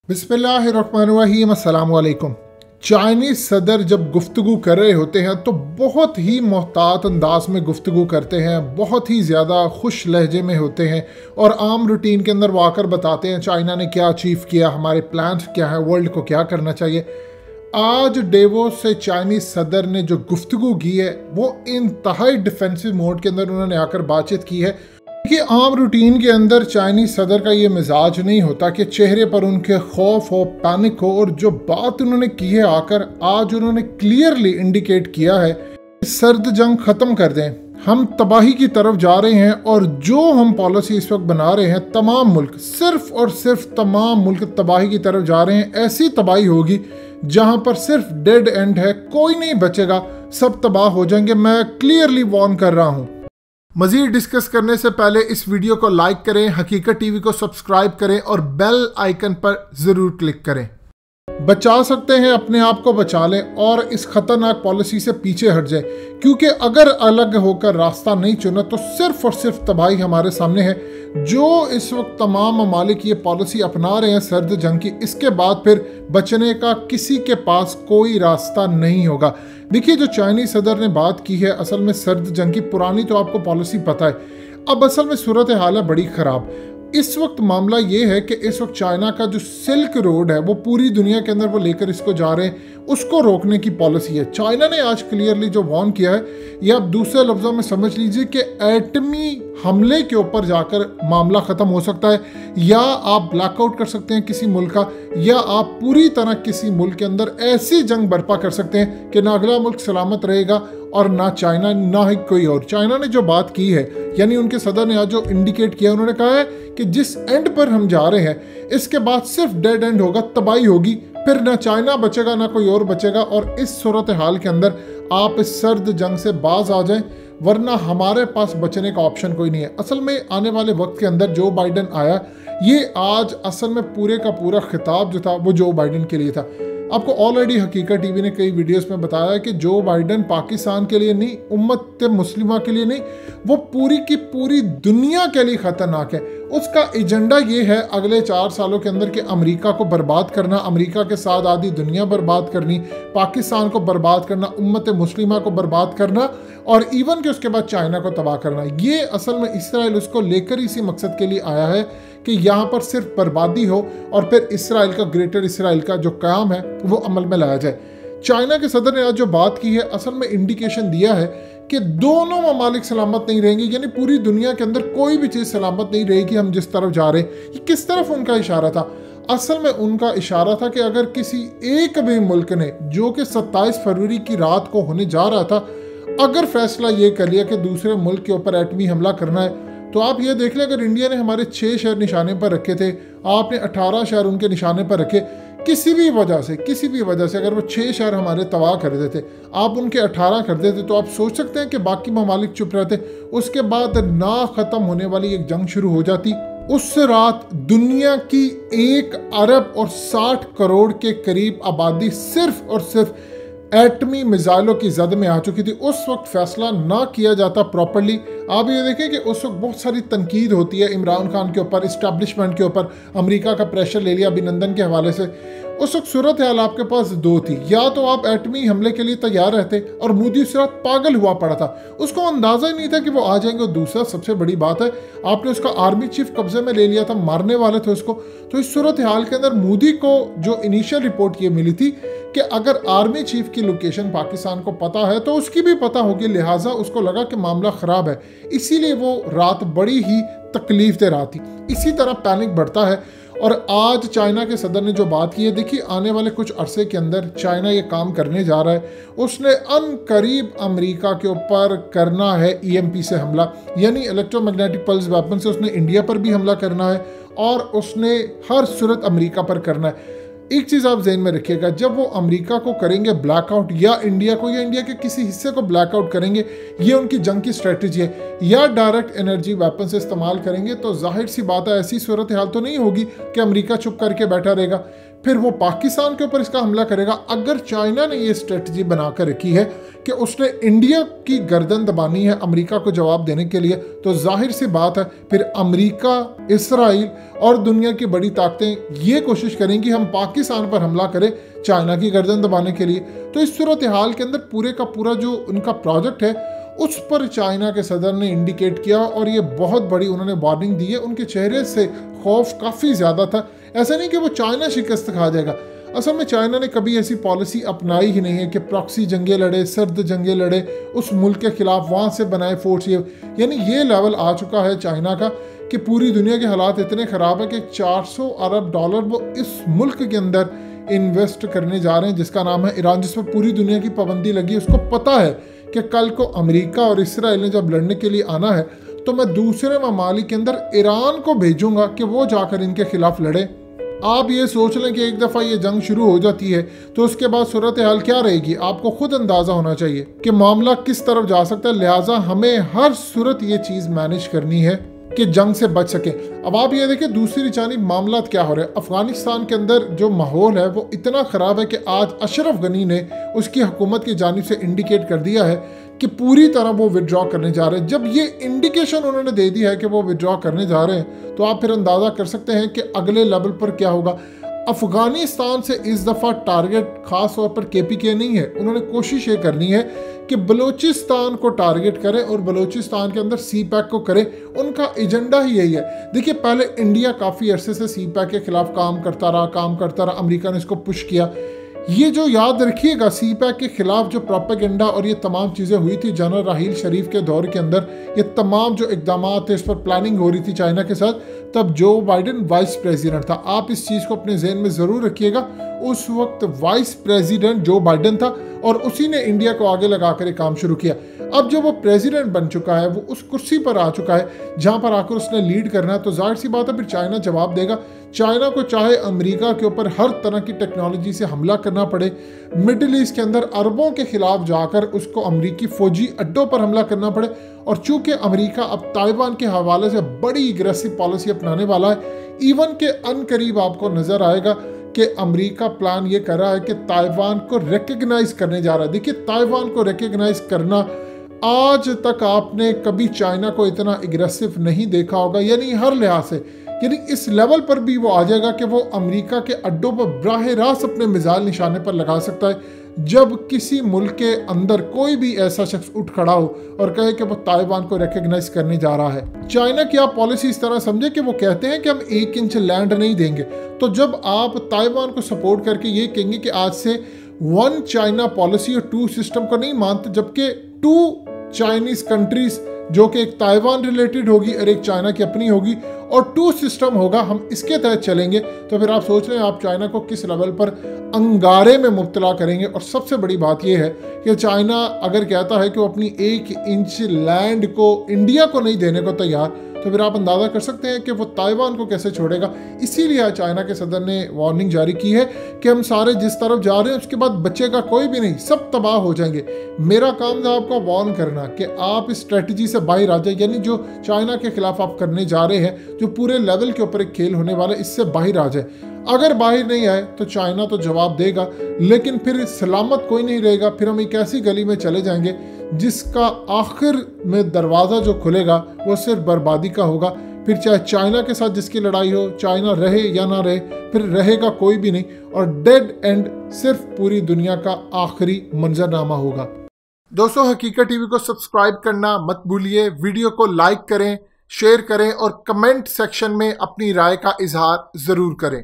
बिस्मिल्लाहिर्रहमानिर्रहीम, अस्सलाम वालेकुम। चाइनीज़ सदर जब गुफ्तगू कर रहे होते हैं तो बहुत ही मोहतात अंदाज में गुफ्तगू करते हैं, बहुत ही ज़्यादा खुश लहजे में होते हैं और आम रूटीन के अंदर वो आकर बताते हैं चाइना ने क्या अचीव किया, हमारे प्लान्स क्या है, वर्ल्ड को क्या करना चाहिए। आज डेवोस से चाइनीज़ सदर ने जो गुफ्तगू की है वो इंतहाई डिफेंसिव मोड के अंदर उन्होंने आकर बातचीत की है कि आम रूटीन के अंदर चाइनीज सदर का ये मिजाज नहीं होता कि चेहरे पर उनके खौफ हो, पैनिक हो। और जो बात उन्होंने की है आकर, आज उन्होंने क्लियरली इंडिकेट किया है कि सर्द जंग खत्म कर दें, हम तबाही की तरफ जा रहे हैं। और जो हम पॉलिसी इस वक्त बना रहे हैं, तमाम मुल्क, सिर्फ और सिर्फ तमाम मुल्क तबाही की तरफ जा रहे हैं। ऐसी तबाही होगी जहां पर सिर्फ डेड एंड है, कोई नहीं बचेगा, सब तबाह हो जाएंगे। मैं क्लियरली वार्न कर रहा हूं। मज़ीद डिस्कस करने से पहले इस वीडियो को लाइक करें, हकीकत टीवी को सब्सक्राइब करें और बेल आइकन पर ज़रूर क्लिक करें। बचा सकते हैं अपने आप को बचा लें और इस खतरनाक पॉलिसी से पीछे हट जाए, क्योंकि अगर अलग होकर रास्ता नहीं चुना तो सिर्फ और सिर्फ तबाही हमारे सामने है। जो इस वक्त तमाम ममालिक ये पॉलिसी अपना रहे हैं सर्द जंग की, इसके बाद फिर बचने का किसी के पास कोई रास्ता नहीं होगा। देखिए, जो चाइनीज सदर ने बात की है, असल में सर्द जंग की पुरानी तो आपको पॉलिसी पता है। अब असल में सूरत हाल है बड़ी ख़राब। इस वक्त मामला ये है कि इस वक्त चाइना का जो सिल्क रोड है वो पूरी दुनिया के अंदर वो लेकर इसको जा रहे हैं, उसको रोकने की पॉलिसी है। चाइना ने आज क्लियरली जो वार्न किया है, ये आप दूसरे लफ्ज़ों में समझ लीजिए कि एटमी हमले के ऊपर जाकर मामला ख़त्म हो सकता है, या आप ब्लैकआउट कर सकते हैं किसी मुल्क का, या आप पूरी तरह किसी मुल्क के अंदर ऐसी जंग बर्पा कर सकते हैं कि ना अगला मुल्क सलामत रहेगा और ना चाइना, ना ही कोई और। चाइना ने जो बात की है, यानी उनके सदर ने आज जो इंडिकेट किया, उन्होंने कहा है कि जिस एंड पर हम जा रहे हैं इसके बाद सिर्फ डेड एंड होगा, तबाही होगी, फिर ना चाइना बचेगा ना कोई और बचेगा। और इस सूरत हाल के अंदर आप इस सर्द जंग से बाज आ जाएं, वरना हमारे पास बचने का ऑप्शन कोई नहीं है। असल में आने वाले वक्त के अंदर जो बाइडन आया, ये आज असल में पूरे का पूरा खिताब जो था वो जो बाइडन के लिए था। आपको ऑलरेडी हकीकत टीवी ने कई वीडियोस में बताया कि जो बाइडन पाकिस्तान के लिए नहीं, उम्मत मुस्लिमा के लिए नहीं, वो पूरी की पूरी दुनिया के लिए खतरनाक है। उसका एजेंडा ये है अगले 4 सालों के अंदर कि अमेरिका को बर्बाद करना, अमेरिका के साथ आधी दुनिया बर्बाद करनी, पाकिस्तान को बर्बाद करना, उम्मत मुस्लिमा को बर्बाद करना, और इवन कि उसके बाद चाइना को तबाह करना। ये असल में इसराइल उसको लेकर इसी मकसद के लिए आया है कि यहाँ पर सिर्फ बर्बादी हो और फिर इसराइल का, ग्रेटर इसराइल का जो क़याम है वो अमल में लाया जाए। चाइना के सदर ने आज जो बात की है, असल में इंडिकेशन दिया है कि दोनों ममालिक सलामत नहीं रहेंगे, यानी पूरी दुनिया के अंदर कोई भी चीज़ सलामत नहीं रहेगी हम जिस तरफ जा रहे हैं। ये किस तरफ उनका इशारा था? असल में उनका इशारा था कि अगर किसी एक भी मुल्क ने, जो कि 27 फरवरी की रात को होने जा रहा था, अगर फैसला ये कर लिया कि दूसरे मुल्क के ऊपर एटमी हमला करना है, तो आप ये देख लें, अगर इंडिया ने हमारे 6 शहर निशाने पर रखे थे, आपने 18 शहर उनके निशाने पर रखे, किसी भी वजह से अगर वो 6 शहर हमारे तबाह कर देते, आप उनके 18 कर देते, तो आप सोच सकते हैं कि बाकी ममालिक चुप रहते। उसके बाद ना ख़त्म होने वाली एक जंग शुरू हो जाती। उस रात दुनिया की 1 अरब और 60 करोड़ के करीब आबादी सिर्फ और सिर्फ एटमी मिसाइलों की जद में आ चुकी थी। उस वक्त फैसला ना किया जाता प्रॉपर्ली। आप ये देखें कि उस वक्त बहुत सारी तनकीद होती है इमरान खान के ऊपर, इस्टेब्लिशमेंट के ऊपर, अमेरिका का प्रेशर ले लिया अभिनंदन के हवाले से। उस वक्त सूरत हाल आपके पास 2 थी, या तो आप एटमी हमले के लिए तैयार रहते, और मोदी उस रात पागल हुआ पड़ा था, उसको अंदाजा ही नहीं था कि वो आ जाएंगे। और दूसरा सबसे बड़ी बात है, आपने उसका आर्मी चीफ कब्जे में ले लिया था, मारने वाले थे उसको। तो इस सूरत हाल के अंदर मोदी को जो इनिशियल रिपोर्ट ये मिली थी कि अगर आर्मी चीफ की लोकेशन पाकिस्तान को पता है तो उसकी भी पता होगी, लिहाजा उसको लगा कि मामला ख़राब है, इसीलिए वो रात बड़ी ही तकलीफ दे रही थी। इसी तरह पैनिक बढ़ता है। और आज चाइना के सदर ने जो बात की है, देखिए आने वाले कुछ अरसे के अंदर चाइना ये काम करने जा रहा है। उसने अनकरीब अमेरिका के ऊपर करना है EMP से हमला, यानी इलेक्ट्रोमैग्नेटिक पल्स वेपन से उसने इंडिया पर भी हमला करना है, और उसने हर सूरत अमेरिका पर करना है। एक चीज़ आप जहन में रखिएगा, जब वो अमेरिका को करेंगे ब्लैकआउट, या इंडिया को, या इंडिया के किसी हिस्से को ब्लैकआउट करेंगे, ये उनकी जंग की स्ट्रेटजी है, या डायरेक्ट एनर्जी वेपन से इस्तेमाल करेंगे, तो जाहिर सी बात है ऐसी सूरत हाल तो नहीं होगी कि अमेरिका चुप करके बैठा रहेगा। फिर वो पाकिस्तान के ऊपर इसका हमला करेगा। अगर चाइना ने ये स्ट्रेटजी बनाकर रखी है कि उसने इंडिया की गर्दन दबानी है अमेरिका को जवाब देने के लिए, तो जाहिर सी बात है फिर अमेरिका, इस्राइल और दुनिया की बड़ी ताकतें ये कोशिश करेंगी हम पाकिस्तान पर हमला करें चाइना की गर्दन दबाने के लिए। तो इस सूरत हाल के अंदर पूरे का पूरा जो उनका प्रोजेक्ट है उस पर चाइना के सदर ने इंडिकेट किया और ये बहुत बड़ी उन्होंने वार्निंग दी है। उनके चेहरे से खौफ काफ़ी ज़्यादा था। ऐसा नहीं कि वो चाइना शिकस्त खा जाएगा, असल में चाइना ने कभी ऐसी पॉलिसी अपनाई ही नहीं है कि प्रॉक्सी जंगें लड़े, सर्द जंगें लड़े उस मुल्क के खिलाफ, वहाँ से बनाए फोर्स। यानी ये लेवल आ चुका है चाइना का कि पूरी दुनिया के हालात इतने ख़राब है कि 400 अरब डॉलर वो इस मुल्क के अंदर इन्वेस्ट करने जा रहे हैं जिसका नाम है ईरान, जिस पर पूरी दुनिया की पाबंदी लगी। उसको पता है कि कल को अमेरिका और इसराइल ने जब लड़ने के लिए आना है तो मैं दूसरे ममालिक के अंदर ईरान को भेजूंगा कि वो जाकर इनके खिलाफ लड़े। आप ये सोच लें कि एक दफ़ा ये जंग शुरू हो जाती है तो उसके बाद सूरत हाल क्या रहेगी, आपको खुद अंदाज़ा होना चाहिए कि मामला किस तरफ जा सकता है। लिहाजा हमें हर सूरत ये चीज़ मैनेज करनी है कि जंग से बच सके। अब आप ये देखिए दूसरी जानिब मामला क्या हो रहा है। अफगानिस्तान के अंदर जो माहौल है वो इतना ख़राब है कि आज अशरफ गनी ने उसकी हुकूमत की जानिब से इंडिकेट कर दिया है कि पूरी तरह वो विड्रॉ करने जा रहे हैं। जब ये इंडिकेशन उन्होंने दे दी है कि वो विड्रॉ करने जा रहे हैं तो आप फिर अंदाज़ा कर सकते हैं कि अगले लेवल पर क्या होगा। अफगानिस्तान से इस दफ़ा टारगेट ख़ास तौर पर KPK नहीं है, उन्होंने कोशिश ये करनी है कि बलूचिस्तान को टारगेट करें और बलूचिस्तान के अंदर CPEC को करें। उनका एजेंडा ही यही है। देखिए पहले इंडिया काफ़ी अरसे से CPEC के खिलाफ काम करता रहा, अमेरिका ने इसको पुश किया। ये जो याद रखिएगा CPEC के खिलाफ जो प्रोपेगेंडा और ये तमाम चीज़ें हुई थी जनरल राहील शरीफ के दौर के अंदर, ये तमाम जो इकदाम थे इस पर प्लानिंग हो रही थी चाइना के साथ, तब जो बाइडेन वाइस प्रेसिडेंट था। आप इस चीज़ को अपने जहन में ज़रूर रखिएगा, उस वक्त वाइस प्रेसिडेंट जो बाइडेन था और उसी ने इंडिया को आगे लगाकर काम शुरू किया। अब जब वो प्रेसिडेंट बन चुका है, वो उस कुर्सी पर आ चुका है जहां पर आकर उसने लीड करना है, तो जाहिर सी बात है फिर चाइना जवाब देगा। चाइना को चाहे अमेरिका के ऊपर हर तरह की टेक्नोलॉजी से हमला करना पड़े, मिडिल ईस्ट के अंदर अरबों के खिलाफ जाकर उसको अमेरिकी फौजी अड्डों पर हमला करना पड़े, और चूंकि अमेरिका अब ताइवान के हवाले से बड़ी एग्रेसिव पॉलिसी अपनाने वाला है, इवन के अनकरीब आपको नजर आएगा कि अमेरिका प्लान ये कर रहा है कि ताइवान को रिकग्नाइज करने जा रहा है। देखिए ताइवान को रिकग्नाइज करना, आज तक आपने कभी चाइना को इतना एग्रेसिव नहीं देखा होगा, यानी हर लिहाज से, यानी इस लेवल पर भी वो आ जाएगा कि वो अमेरिका के अड्डों पर बराह रास्त अपने मिसाइल निशाने पर लगा सकता है। जब किसी मुल्क के अंदर कोई भी ऐसा शख्स उठ खड़ा हो और कहे कि वो ताइवान को रिकग्नाइज करने जा रहा है। चाइना की आप पॉलिसी इस तरह समझे कि वो कहते हैं कि हम 1 इंच लैंड नहीं देंगे, तो जब आप ताइवान को सपोर्ट करके ये कहेंगे कि आज से 1 चाइना पॉलिसी और 2 सिस्टम को नहीं मानते, जबकि 2 चाइनीज कंट्रीज जो कि एक ताइवान रिलेटेड होगी और एक चाइना की अपनी होगी और 2 सिस्टम होगा, हम इसके तहत चलेंगे, तो फिर आप सोच रहे हैं आप चाइना को किस लेवल पर अंगारे में मुब्तला करेंगे। और सबसे बड़ी बात यह है कि चाइना अगर कहता है कि वो अपनी 1 इंच लैंड को इंडिया को नहीं देने को तैयार, तो फिर आप अंदाज़ा कर सकते हैं कि वो ताइवान को कैसे छोड़ेगा। इसीलिए चाइना के सदर ने वार्निंग जारी की है कि हम सारे जिस तरफ जा रहे हैं उसके बाद बचेगा कोई भी नहीं, सब तबाह हो जाएंगे। मेरा काम था आपको वार्न करना कि आप इस स्ट्रेटजी से बाहर आ जाए, यानी जो चाइना के खिलाफ आप करने जा रहे हैं, जो पूरे लेवल के ऊपर एक खेल होने वाला है, इससे बाहर आ जाए। अगर बाहर नहीं आए तो चाइना तो जवाब देगा, लेकिन फिर सलामत कोई नहीं रहेगा। फिर हम एक ऐसी गली में चले जाएंगे जिसका आखिर में दरवाज़ा जो खुलेगा वो सिर्फ बर्बादी का होगा। फिर चाहे चाइना के साथ जिसकी लड़ाई हो, चाइना रहे या ना रहे, फिर रहेगा कोई भी नहीं, और डेड एंड सिर्फ पूरी दुनिया का आखिरी मंजरनामा होगा। दोस्तों, हकीकत टीवी को सब्सक्राइब करना मत भूलिए, वीडियो को लाइक करें, शेयर करें और कमेंट सेक्शन में अपनी राय का इजहार ज़रूर करें।